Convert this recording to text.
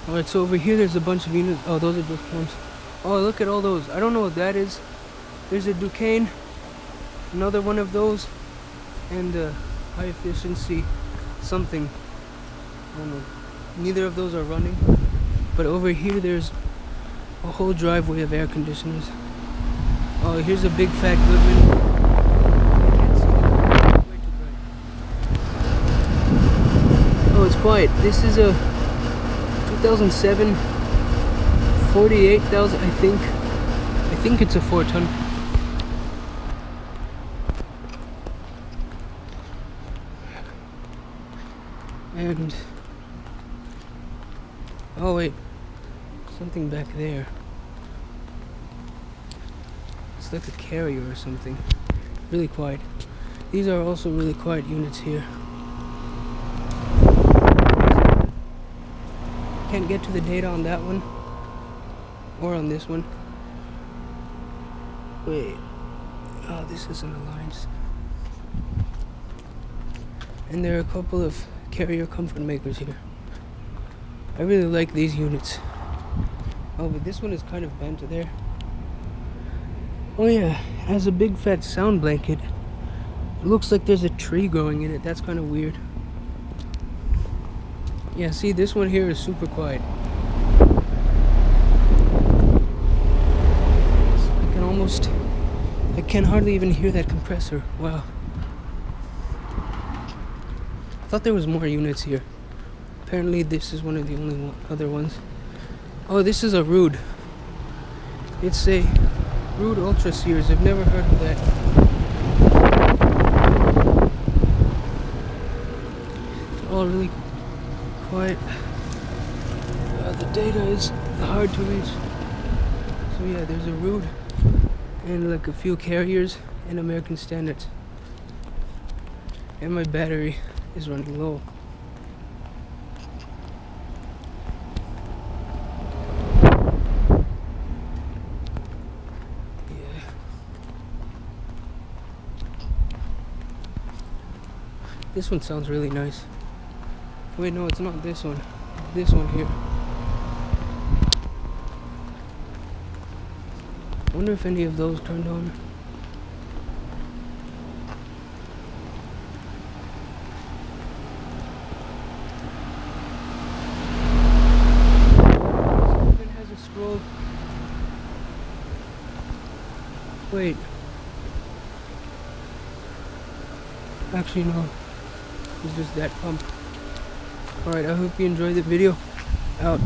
Alright, so over here there's a bunch of units. Oh, those are just pumps. Oh, look at all those. I don't know what that is. There's a Ducane, another one of those, and high efficiency something. I don't know. Neither of those are running. But over here there's a whole driveway of air conditioners. Oh, here's a big fat Goodman. I can't see them. It's way too bright. Oh, it's quiet. This is a 2007 48,000, I think. I think it's a 4-ton. And oh wait, something back there. It's like a carrier or something. Really quiet. These are also really quiet units here. Can't get to the data on that one or on this one. Wait. Oh, this is an Alliance. And there are a couple of carrier comfort makers here. I really like these units. Oh, but this one is kind of bent there. Oh yeah, it has a big fat sound blanket. It looks like there's a tree growing in it. That's kind of weird. Yeah, see, this one here is super quiet. I can hardly even hear that compressor. Wow. I thought there was more units here. Apparently this is one of the only other ones. Oh, this is a Rude. It's a Rude Ultra Series. I've never heard of that. It's all really quiet. The data is hard to reach. So yeah, there's a Rude and like a few carriers and American Standards. And my battery is running low. Yeah. This one sounds really nice. Wait, no, it's not this one. This one here. I wonder if any of those turned on. It has a scroll. Wait. Actually, no. It's just that pump. Alright, I hope you enjoyed the video. Out.